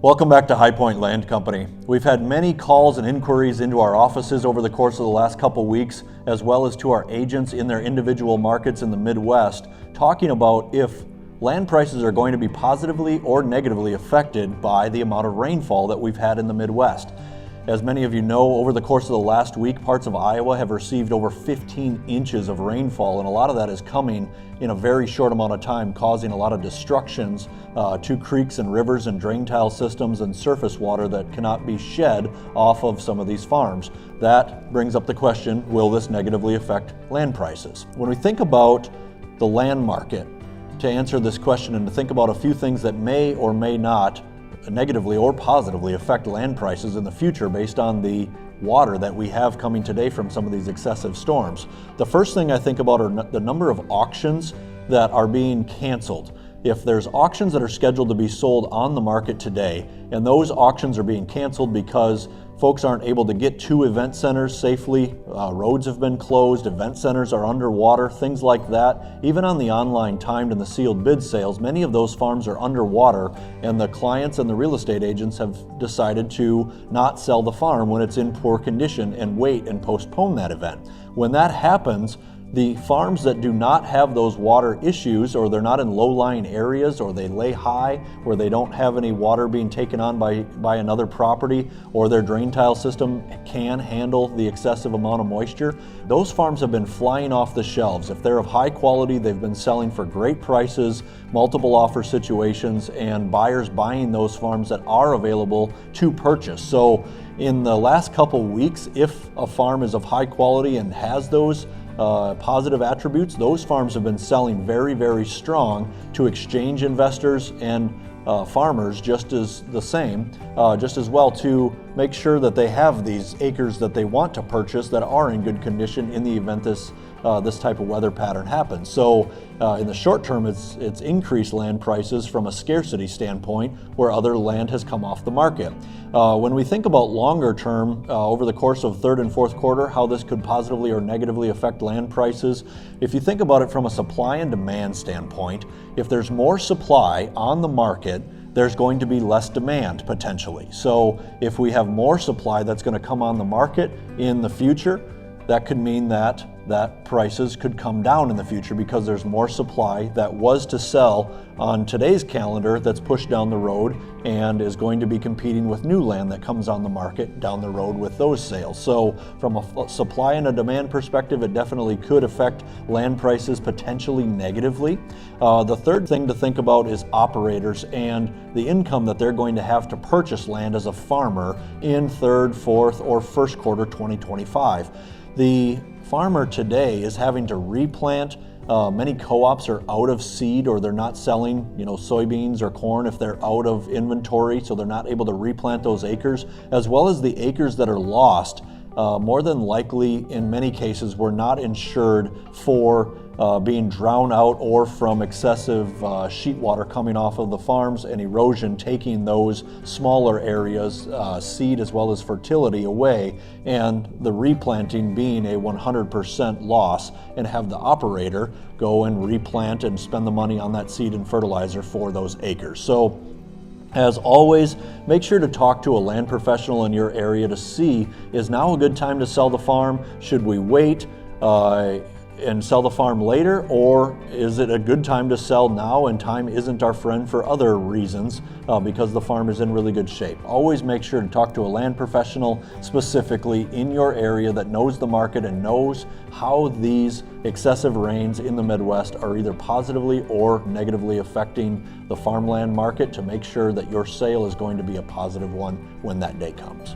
Welcome back to High Point Land Company. We've had many calls and inquiries into our offices over the course of the last couple weeks, as well as to our agents in their individual markets in the Midwest, talking about if land prices are going to be positively or negatively affected by the amount of rainfall that we've had in the Midwest. As many of you know, over the course of the last week, parts of Iowa have received over 15 inches of rainfall, and a lot of that is coming in a very short amount of time, causing a lot of destructions to creeks and rivers and drain tile systems and surface water that cannot be shed off of some of these farms. That brings up the question, will this negatively affect land prices? When we think about the land market, to answer this question and to think about a few things that may or may not negatively or positively affect land prices in the future based on the water that we have coming today from some of these excessive storms. The first thing I think about are the number of auctions that are being canceled. If there's auctions that are scheduled to be sold on the market today, and those auctions are being canceled because folks aren't able to get to event centers safely, roads have been closed, event centers are underwater, things like that. Even on the online timed and the sealed bid sales, many of those farms are underwater, and the clients and the real estate agents have decided to not sell the farm when it's in poor condition and wait and postpone that event. When that happens, the farms that do not have those water issues, or they're not in low-lying areas, or they lay high where they don't have any water being taken on by another property, or their drain tile system can handle the excessive amount of moisture, those farms have been flying off the shelves. If they're of high quality, they've been selling for great prices, multiple offer situations, and buyers buying those farms that are available to purchase. So in the last couple weeks, if a farm is of high quality and has those positive attributes, those farms have been selling very, very strong to exchange investors and farmers just as well, to make sure that they have these acres that they want to purchase that are in good condition in the event this type of weather pattern happens. So in the short term, it's increased land prices from a scarcity standpoint where other land has come off the market. When we think about longer term, over the course of third and fourth quarter, how this could positively or negatively affect land prices, if you think about it from a supply and demand standpoint, if there's more supply on the market, there's going to be less demand potentially. So if we have more supply that's going to come on the market in the future, that could mean that prices could come down in the future because there's more supply that was to sell on today's calendar that's pushed down the road and is going to be competing with new land that comes on the market down the road with those sales. So from a supply and a demand perspective, it definitely could affect land prices potentially negatively. The third thing to think about is operators and the income that they're going to have to purchase land as a farmer in third, fourth, or first quarter 2025. The farmer today is having to replant. Many co-ops are out of seed, or they're not selling, soybeans or corn if they're out of inventory, so they're not able to replant those acres, as well as the acres that are lost. More than likely, in many cases, were not insured for being drowned out or from excessive sheet water coming off of the farms and erosion taking those smaller areas, seed as well as fertility, away, and the replanting being a 100% loss, and have the operator go and replant and spend the money on that seed and fertilizer for those acres. So as always, make sure to talk to a land professional in your area to see, is now a good time to sell the farm? Should we wait and sell the farm later, or is it a good time to sell now and time isn't our friend for other reasons because the farm is in really good shape? Always make sure to talk to a land professional specifically in your area that knows the market and knows how these excessive rains in the Midwest are either positively or negatively affecting the farmland market, to make sure that your sale is going to be a positive one when that day comes.